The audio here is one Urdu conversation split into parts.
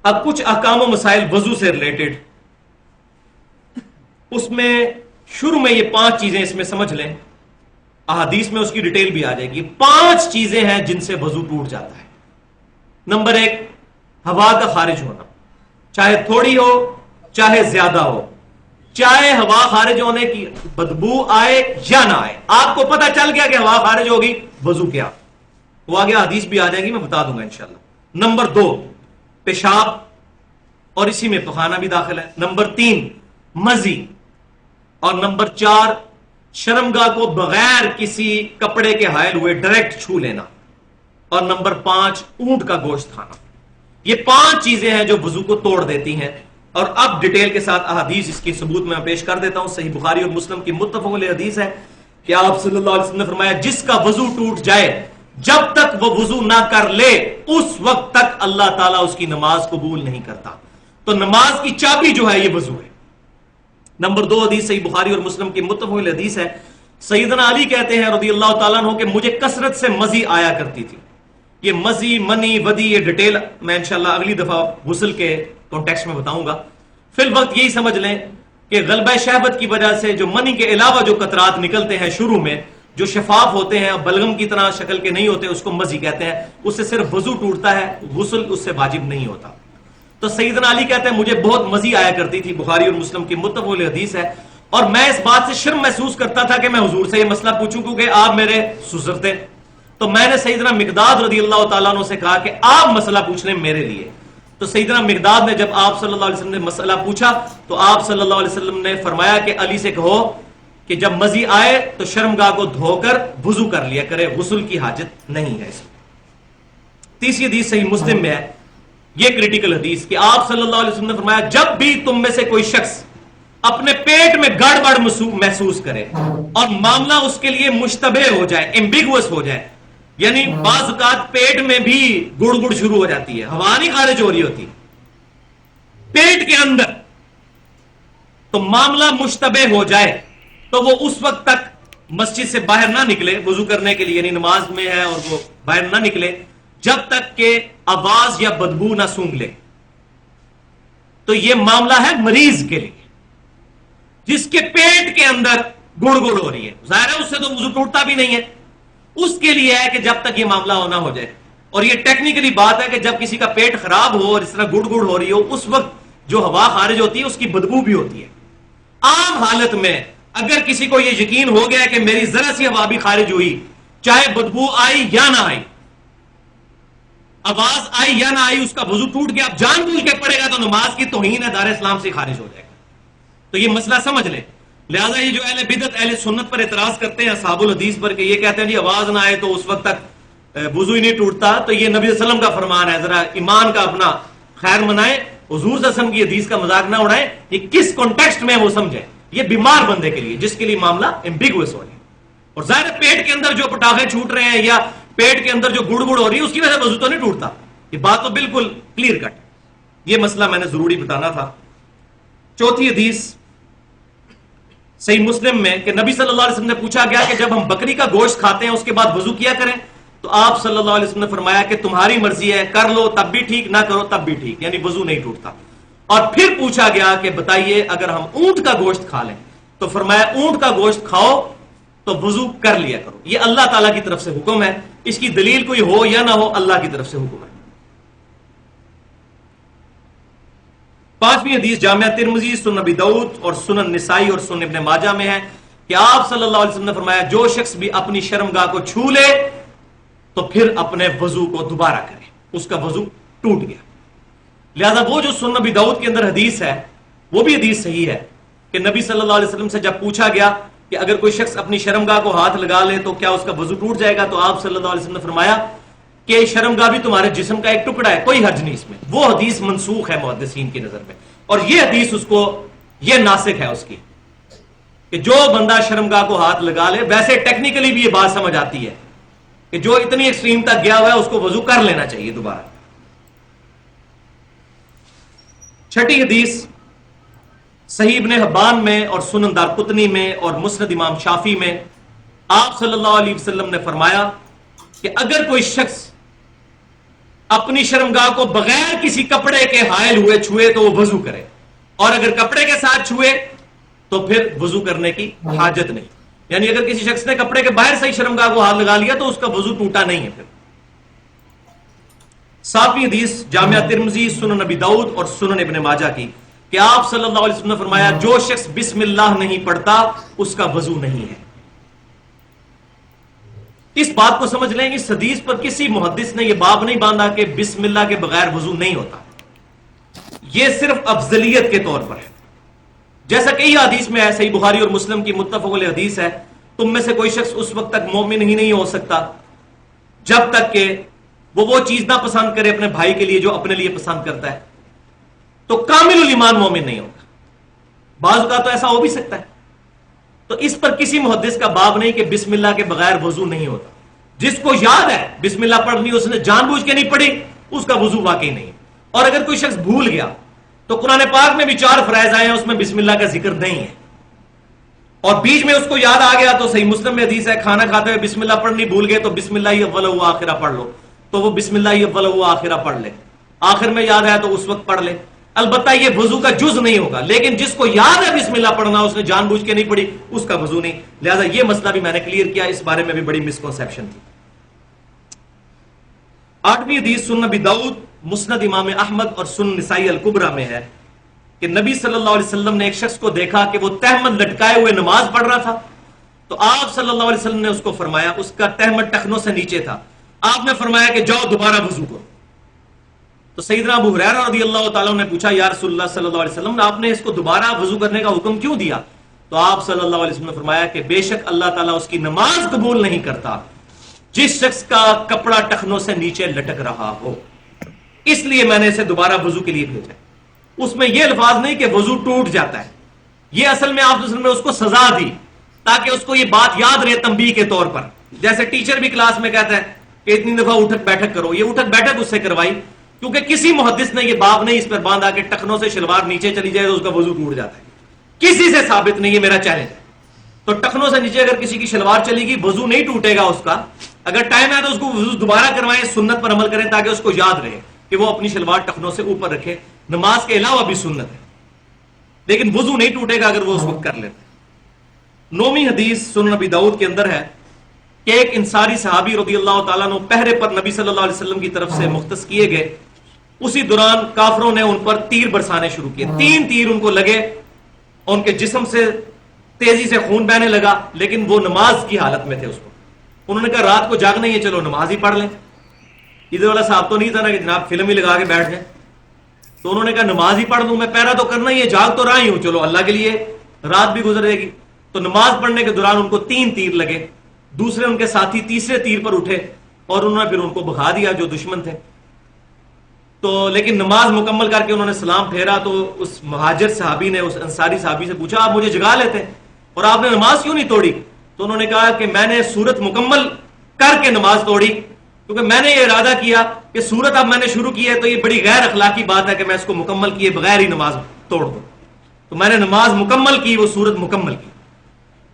اب کچھ احکام و مسائل وضو سے ریلیٹڈ، اس میں شروع میں یہ 5 چیزیں اس میں سمجھ لیں، احادیث میں اس کی ڈیٹیل بھی آ جائے گی۔ 5 چیزیں ہیں جن سے وضو ٹوٹ جاتا ہے۔ نمبر 1، ہوا کا خارج ہونا، چاہے تھوڑی ہو چاہے زیادہ ہو، چاہے ہوا خارج ہونے کی بدبو آئے یا نہ آئے، آپ کو پتہ چل گیا کہ ہوا خارج ہوگی، وضو کیا، وہ آگے حدیث بھی آ جائے گی، میں بتا دوں گا انشاءاللہ۔ نمبر 2، پیشاب، اور اسی میں پخانہ بھی داخل ہے۔ نمبر 3، مزی، اور نمبر 4، شرمگاہ کو بغیر کسی کپڑے کے حائل ہوئے ڈائریکٹ چھو لینا، اور نمبر 5، اونٹ کا گوشت کھانا۔ یہ 5 چیزیں ہیں جو وضو کو توڑ دیتی ہیں، اور اب ڈیٹیل کے ساتھ احادیث اس کی ثبوت میں پیش کر دیتا ہوں۔ صحیح بخاری اور مسلم کی متفق علیہ حدیث ہے کہ آپ صلی اللہ علیہ وسلم نے فرمایا، جس کا وضو ٹوٹ جائے جب تک وہ وضو نہ کر لے اس وقت تک اللہ تعالیٰ اس کی نماز قبول نہیں کرتا۔ تو نماز کی چابی جو ہے یہ وضو ہے۔ نمبر 2 حدیث صحیح بخاری اور مسلم کی متفق علیہ حدیث ہے، سیدنا علی کہتے ہیں رضی اللہ تعالیٰ عنہ کہ مجھے کثرت سے مزی آیا کرتی تھی۔ یہ مزی، منی، ودی، یہ ڈیٹیل میں انشاءاللہ اگلی دفعہ غسل کے کانٹیکسٹ میں بتاؤں گا۔ فی الوقت یہی سمجھ لیں کہ غلبہ شہوت کی وجہ سے جو منی کے علاوہ جو قطرات نکلتے ہیں شروع میں، جو شفاف ہوتے ہیں، بلغم کی طرح شکل کے نہیں ہوتے، اس کو مزی کہتے ہیں، اس سے صرف وضو ٹوٹتا ہے، غسل اس سے واجب نہیں ہوتا۔ تو سیدنا علی کہتے ہیں مجھے بہت مزی آیا کرتی تھی، بخاری اور مسلم کی متفق علیہ حدیث ہے، اور میں اس بات سے شرم محسوس کرتا تھا کہ میں حضور سے یہ مسئلہ پوچھوں کیونکہ آپ میرے سسر تھے۔ تو میں نے سیدنا مقداد رضی اللہ تعالیٰ عنہ سے کہا کہ آپ مسئلہ پوچھ لیں میرے لیے۔ تو سیدنا مقداد نے جب آپ صلی اللہ علیہ وسلم نے مسئلہ پوچھا تو آپ صلی اللہ علیہ وسلم نے فرمایا کہ علی سے کہو کہ جب مزی آئے تو شرمگاہ کو دھو کر وضو کر لیا کرے، غسل کی حاجت نہیں ہے اس میں۔ تیسری حدیث صحیح مسلم میں ہے، یہ کریٹیکل حدیث کہ آپ صلی اللہ علیہ وسلم نے فرمایا جب بھی تم میں سے کوئی شخص اپنے پیٹ میں گڑبڑ محسوس کرے اور معاملہ اس کے لیے مشتبہ ہو جائے، ایمبیگوس ہو جائے، یعنی بعض اوقات پیٹ میں بھی گڑ گڑ شروع ہو جاتی ہے، ہوا نہیں خارج ہو رہی ہوتی پیٹ کے اندر، تو معاملہ مشتبہ ہو جائے تو وہ اس وقت تک مسجد سے باہر نہ نکلے وضو کرنے کے لیے، یعنی نماز میں ہے اور وہ باہر نہ نکلے جب تک کہ آواز یا بدبو نہ سونگھ لے۔ تو یہ معاملہ ہے مریض کے لیے جس کے پیٹ کے اندر گڑ گڑ ہو رہی ہے، ظاہر ہے اس سے تو وضو ٹوٹتا بھی نہیں ہے، اس کے لیے ہے کہ جب تک یہ معاملہ ہونا ہو جائے۔ اور یہ ٹیکنیکلی بات ہے کہ جب کسی کا پیٹ خراب ہو اور اس طرح گڑ گڑ ہو رہی ہو، اس وقت جو ہوا خارج ہوتی ہے اس کی بدبو بھی ہوتی ہے۔ عام حالت میں اگر کسی کو یہ یقین ہو گیا کہ میری ذرا سی ہوا بھی خارج ہوئی، چاہے بدبو آئی یا نہ آئی، آواز آئی یا نہ آئی، اس کا وضو ٹوٹ گیا، اب جان بوجھ کے پڑے گا تو نماز کی توہین ہے، دار اسلام سے خارج ہو جائے گا۔ تو یہ مسئلہ سمجھ لیں۔ لہٰذا یہ جو اہل بدعت اہل سنت پر اعتراض کرتے ہیں اصحاب الحدیث پر کہ یہ کہتے ہیں جی آواز نہ آئے تو اس وقت تک وضو ہی نہیں ٹوٹتا، تو یہ نبی صلی اللہ علیہ وسلم کا فرمان ہے، ذرا ایمان کا اپنا خیر منائیں، حضور صلی اللہ علیہ وسلم کی حدیث کا مذاق نہ اڑائیں، یہ کس کانٹیکسٹ میں وہ سمجھیں، یہ بیمار بندے کے لیے جس کے لیے معاملہ ایمبیگوس ہو رہا ہے، اور ظاہر پیٹ کے اندر جو پٹاخے چھوٹ رہے ہیں یا پیٹ کے اندر جو گڑ گڑ ہو رہی ہے اس کی وجہ سے وضو تو نہیں ٹوٹتا، یہ بات تو بالکل کلیئر کٹ۔ یہ مسئلہ میں نے ضروری بتانا تھا۔ چوتھی حدیث صحیح مسلم میں کہ نبی صلی اللہ علیہ وسلم نے پوچھا گیا کہ جب ہم بکری کا گوشت کھاتے ہیں اس کے بعد وضو کیا کریں، تو آپ صلی اللہ علیہ وسلم نے فرمایا کہ تمہاری مرضی ہے، کر لو تب بھی ٹھیک، نہ کرو تب بھی ٹھیک، یعنی وضو نہیں ٹوٹتا۔ اور پھر پوچھا گیا کہ بتائیے اگر ہم اونٹ کا گوشت کھا لیں، تو فرمایا اونٹ کا گوشت کھاؤ تو وضو کر لیا کرو، یہ اللہ تعالیٰ کی طرف سے حکم ہے، اس کی دلیل کوئی ہو یا نہ ہو، اللہ کی طرف سے حکم ہے۔ پانچویں حدیث جامعہ ترمذی، سنن ابی داؤد اور سنن نسائی اور سنن ابن ماجہ میں ہے کہ آپ صلی اللہ علیہ وسلم نے فرمایا جو شخص بھی اپنی شرمگاہ کو چھو لے تو پھر اپنے وضو کو دوبارہ کرے، اس کا وضو ٹوٹ گیا۔ لہذا وہ جو سنن ابی داؤد کے اندر حدیث ہے وہ بھی حدیث صحیح ہے کہ نبی صلی اللہ علیہ وسلم سے جب پوچھا گیا کہ اگر کوئی شخص اپنی شرمگاہ کو ہاتھ لگا لے تو کیا اس کا وضو ٹوٹ جائے گا، تو آپ صلی اللہ علیہ وسلم نے فرمایا کہ شرمگاہ بھی تمہارے جسم کا ایک ٹکڑا ہے، کوئی حرج نہیں اس میں۔ وہ حدیث منسوخ ہے محدثین کی نظر میں، اور یہ حدیث اس کو یہ ناسخ ہے اس کی کہ جو بندہ شرمگاہ کو ہاتھ لگا لے، ویسے ٹیکنیکلی بھی یہ بات سمجھ آتی ہے کہ جو اتنی ایکسٹریم تک گیا ہوا ہے اس کو وضو کر لینا چاہیے دوبارہ۔ چھٹی حدیث صحیح ابن حبان میں اور سنن دارقطنی میں اور مسند امام شافعی میں آپ صلی اللہ علیہ وسلم نے فرمایا کہ اگر کوئی شخص اپنی شرمگاہ کو بغیر کسی کپڑے کے حائل ہوئے چھوئے تو وہ وضو کرے، اور اگر کپڑے کے ساتھ چھوئے تو پھر وضو کرنے کی حاجت نہیں. یعنی اگر کسی شخص نے کپڑے کے باہر سے ہی شرمگاہ کو ہاتھ لگا لیا تو اس کا وضو ٹوٹا نہیں ہے. پھر 7ویں حدیث جامعہ ترمذی، سنن نبی داؤد اور سنن ابن ماجہ کی، کہ آپ صلی اللہ علیہ وسلم نے فرمایا جو شخص بسم اللہ نہیں پڑھتا اس کا وضو نہیں ہے. اس بات کو سمجھ لیں، اس حدیث پر کسی محدث نے یہ باب نہیں باندھا کہ بسم اللہ کے بغیر وضو نہیں ہوتا، یہ صرف افضلیت کے طور پر ہے. جیسا کہ یہ حدیث میں ہے، صحیح بخاری اور مسلم کی متفق علیہ حدیث ہے، تم میں سے کوئی شخص اس وقت تک مومن ہی نہیں ہو سکتا جب تک کہ وہ چیز نہ پسند کرے اپنے بھائی کے لیے جو اپنے لیے پسند کرتا ہے. تو کامل الایمان مومن نہیں ہوگا. بعض اوقات تو ایسا ہو بھی سکتا ہے. تو اس پر کسی محدث کا باب نہیں کہ بسم اللہ کے بغیر وضو نہیں ہوتا. جس کو یاد ہے بسم اللہ پڑھنی، اس نے جان بوجھ کے نہیں پڑھی، اس کا وضو واقعی نہیں. اور اگر کوئی شخص بھول گیا تو قرآن پاک میں بھی 4 فرائض آئے ہیں، اس میں بسم اللہ کا ذکر نہیں ہے، اور بیچ میں اس کو یاد آ گیا تو صحیح مسلم میں حدیث ہے کھانا کھاتے ہوئے بسم اللہ پڑھنی بھول گئے تو بسم اللہ اولہ و آخرہ پڑھ لو، تو وہ بسم اللہ اولہ و آخرہ پڑھ لے. آخر میں یاد ہے تو اس وقت پڑھ لے. البتہ یہ وضو کا جز نہیں ہوگا، لیکن جس کو یاد ہے بسم اللہ پڑھنا اس نے جان بوجھ کے نہیں پڑھی، اس کا وضو نہیں. لہذا یہ مسئلہ بھی میں نے کلیئر کیا، اس بارے میں بھی بڑی مسکنسیپشن تھی. 8ویں حدیث سنن نبی داؤد، مسند امام احمد اور سنن نسائی الکبریٰ میں ہے کہ نبی صلی اللہ علیہ وسلم نے ایک شخص کو دیکھا کہ وہ تہمد لٹکائے ہوئے نماز پڑھ رہا تھا. تو آپ صلی اللہ علیہ وسلم نے اس کو فرمایا، اس کا تہمد ٹخنوں سے نیچے تھا، آپ نے فرمایا کہ جاؤ دوبارہ وضو کرو. تو سیدنا ابو ہریرہ رضی اللہ تعالیٰ نے پوچھا یا رسول اللہ صلی اللہ علیہ وسلم، آپ نے اس کو دوبارہ وضو کرنے کا حکم کیوں دیا؟ تو آپ صلی اللہ علیہ وسلم نے فرمایا کہ بے شک اللہ تعالیٰ اس کی نماز قبول نہیں کرتا جس شخص کا کپڑا ٹخنوں سے نیچے لٹک رہا ہو، اس لیے میں نے اسے دوبارہ وضو کے لیے بھیجا. اس میں یہ الفاظ نہیں کہ وضو ٹوٹ جاتا ہے، یہ اصل میں آپ نے اس کو سزا دی تاکہ اس کو یہ بات یاد رہے تنبیہ کے طور پر. جیسے ٹیچر بھی کلاس میں کہتا ہے کہ اتنی دفعہ اٹھک بیٹھک کرو، یہ اٹھک بیٹھک اس سے کروائی کیونکہ کسی محدث نے یہ باب نہیں اس پر باندھا کہ ٹخنوں سے شلوار نیچے چلی جائے تو اس کا وضو ٹوٹ جاتا ہے. کسی سے ثابت نہیں، یہ میرا چیلنج ہے. تو ٹخنوں سے نیچے اگر کسی کی شلوار چلی گی وضو نہیں ٹوٹے گا اس کا. اگر ٹائم ہے تو اس کو وضو دوبارہ کروائیں، سنت پر عمل کریں تاکہ اس کو یاد رہے کہ وہ اپنی شلوار ٹخنوں سے اوپر رکھے. نماز کے علاوہ بھی سنت ہے، لیکن وضو نہیں ٹوٹے گا اگر وہ اس وقت کر لیتے. 9ویں حدیث سنن نبی داؤد کے اندر ہے کہ ایک انصاری صحابی رضی اللہ تعالیٰ عنہ پہرے پر نبی صلی اللہ علیہ وسلم کی طرف سے مختص کیے گئے. اسی دوران کافروں نے ان پر تیر برسانے شروع کیے. 3 تیر ان کو لگے، ان کے جسم سے تیزی سے خون بہنے لگا، لیکن وہ نماز کی حالت میں تھے. اس کو انہوں نے کہا رات کو جاگنا ہی ہے، چلو نماز ہی پڑھ لیں. ادھر والا صاحب تو نہیں تھا نا کہ جناب فلم ہی لگا کے بیٹھ جائیں. تو انہوں نے کہا نماز ہی پڑھ لوں، میں پہرا تو کرنا ہی ہے، جاگ تو رہا ہی ہوں، چلو اللہ کے لیے رات بھی گزر جائے گی. تو نماز پڑھنے کے دوران ان کو 3 تیر لگے. دوسرے ان کے ساتھی تیسرے تیر پر اٹھے اور انہوں نے پھر ان کو بھگا دیا جو دشمن تھے. تو لیکن نماز مکمل کر کے انہوں نے سلام پھیرا تو اس مہاجر صحابی نے اس انصاری صحابی سے پوچھا آپ مجھے جگا لیتے اور آپ نے نماز کیوں نہیں توڑی؟ تو انہوں نے کہا کہ میں نے سورت مکمل کر کے نماز توڑی، کیونکہ میں نے یہ ارادہ کیا کہ سورت اب میں نے شروع کی ہے تو یہ بڑی غیر اخلاقی بات ہے کہ میں اس کو مکمل کیے بغیر ہی نماز توڑ دوں. تو میں نے نماز مکمل کی، وہ سورت مکمل کی.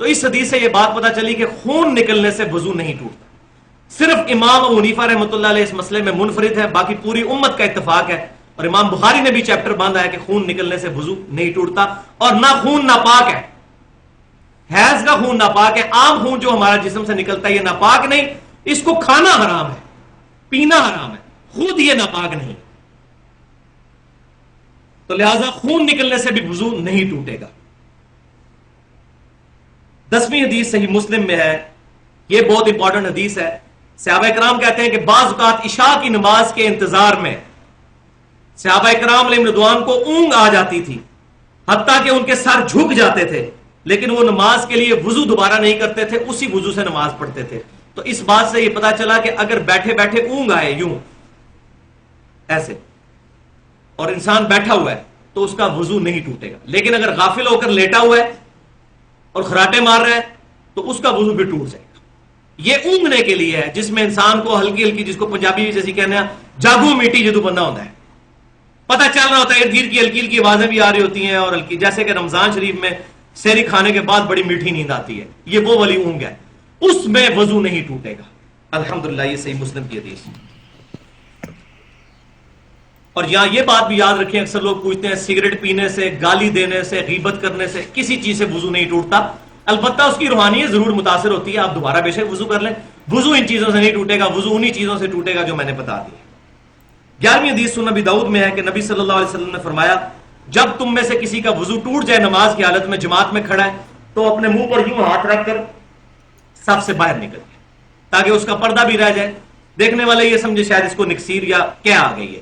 تو اس حدیث سے یہ بات پتہ چلی کہ خون نکلنے سے وضو نہیں ٹوٹتا. صرف امام ابو حنیفہ رحمۃ اللہ علیہ اس مسئلے میں منفرد ہے، باقی پوری امت کا اتفاق ہے. اور امام بخاری نے بھی چیپٹر باندھا ہے کہ خون نکلنے سے وضو نہیں ٹوٹتا. اور نہ خون ناپاک ہے، حیض کا خون ناپاک ہے. عام خون جو ہمارا جسم سے نکلتا ہے یہ ناپاک نہیں، اس کو کھانا حرام ہے، پینا حرام ہے، خود یہ ناپاک نہیں. تو لہذا خون نکلنے سے بھی وضو نہیں ٹوٹے گا. 10ویں حدیث صحیح مسلم میں ہے، یہ بہت امپورٹنٹ حدیث ہے. صحابہ کرام کہتے ہیں کہ بعض اوقات عشاء کی نماز کے انتظار میں صحابہ کرام علیہ رضوان کو اونگ آ جاتی تھی، حتیٰ کہ ان کے سر جھک جاتے تھے، لیکن وہ نماز کے لیے وضو دوبارہ نہیں کرتے تھے، اسی وضو سے نماز پڑھتے تھے. تو اس بات سے یہ پتا چلا کہ اگر بیٹھے بیٹھے اونگ آئے یوں ایسے اور انسان بیٹھا ہوا ہے تو اس کا وضو نہیں ٹوٹے گا. لیکن اگر غافل ہو کر لیٹا ہوا ہے اور خراٹے مار رہا ہے تو اس کا وضو بھی ٹوٹ جائے گا. یہ اونگنے کے لیے ہے جس میں انسان کو ہلکی ہلکی، جس کو پنجابی جیسی کہنے ہیں جاگو میٹی جدو بندہ ہوتا ہے، پتہ چل رہا ہوتا ہے ارد گرد کی ہلکی ہلکی آوازیں بھی آ رہی ہوتی ہیں اور ہلکی، جیسے کہ رمضان شریف میں سحری کھانے کے بعد بڑی میٹھی نیند آتی ہے، یہ وہ والی اونگ ہے، اس میں وضو نہیں ٹوٹے گا. الحمدللہ یہ صحیح مسلم کی حدیث. اور یہاں یہ بات بھی یاد رکھیں، اکثر لوگ پوچھتے ہیں سگریٹ پینے سے، گالی دینے سے، غیبت کرنے سے کسی چیز سے وضو نہیں ٹوٹتا، البتہ اس کی روحانیت ضرور متاثر ہوتی ہے، آپ دوبارہ بے شک وضو کر لیں، وضو ان چیزوں سے نہیں ٹوٹے گا، وضو انہی چیزوں سے ٹوٹے گا جو میں نے بتا دی۔ 11ویں حدیث سنن نبی داؤد میں ہے کہ نبی صلی اللہ علیہ وسلم نے فرمایا جب تم میں سے کسی کا وضو ٹوٹ جائے نماز کی حالت میں جماعت میں کھڑا ہے تو اپنے منہ پر یوں ہاتھ رکھ کر صف سے باہر نکل جائے تاکہ اس کا پردہ بھی رہ جائے، دیکھنے والے یہ سمجھے شاید اس کو نکسیر یا کیا آ گئی ہے،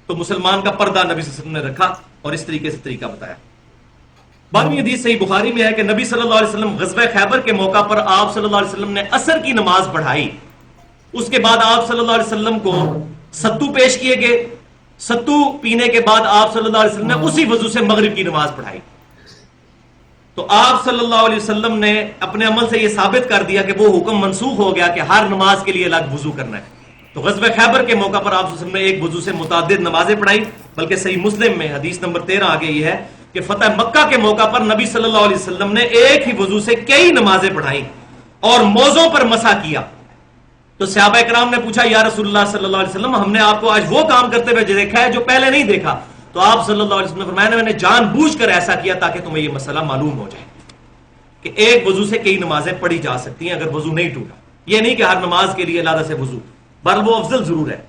تو مسلمان کا پردہ نبی صلی اللہ علیہ وسلم نے رکھا اور اس طریقے سے طریقہ بتایا۔ 12ویں حدیث صحیح بخاری میں ہے کہ نبی صلی اللہ علیہ وسلم غزوہ خیبر کے موقع پر آپ صلی اللہ علیہ وسلم نے عصر کی نماز پڑھائی، اس کے بعد آپ صلی اللہ علیہ وسلم کو ستو پیش کیے گئے، ستو پینے کے بعد آپ صلی اللہ علیہ وسلم نے اسی وضو سے مغرب کی نماز پڑھائی۔ تو آپ صلی اللہ علیہ وسلم نے اپنے عمل سے یہ ثابت کر دیا کہ وہ حکم منسوخ ہو گیا کہ ہر نماز کے لیے الگ وضو کرنا ہے۔ تو غزوہ خیبر کے موقع پر آپ صلی اللہ علیہ وسلم نے ایک وضو سے متعدد نمازیں پڑھائی، بلکہ صحیح مسلم میں حدیث نمبر 13 آگے یہ ہے کہ فتح مکہ کے موقع پر نبی صلی اللہ علیہ وسلم نے ایک ہی وضو سے کئی نمازیں پڑھائی اور موزوں پر مسح کیا۔ تو صحابہ کرام نے پوچھا یا رسول اللہ صلی اللہ علیہ وسلم ہم نے آپ کو آج وہ کام کرتے ہوئے دیکھا ہے جو پہلے نہیں دیکھا، تو آپ صلی اللہ علیہ وسلم نے فرمایا میں نے جان بوجھ کر ایسا کیا تاکہ تمہیں یہ مسئلہ معلوم ہو جائے کہ ایک وضو سے کئی نمازیں پڑھی جا سکتی ہیں اگر وضو نہیں ٹوٹا، یہ نہیں کہ ہر نماز کے لیے علیحدہ سے وضو، بہرحال وہ افضل ضرور ہے۔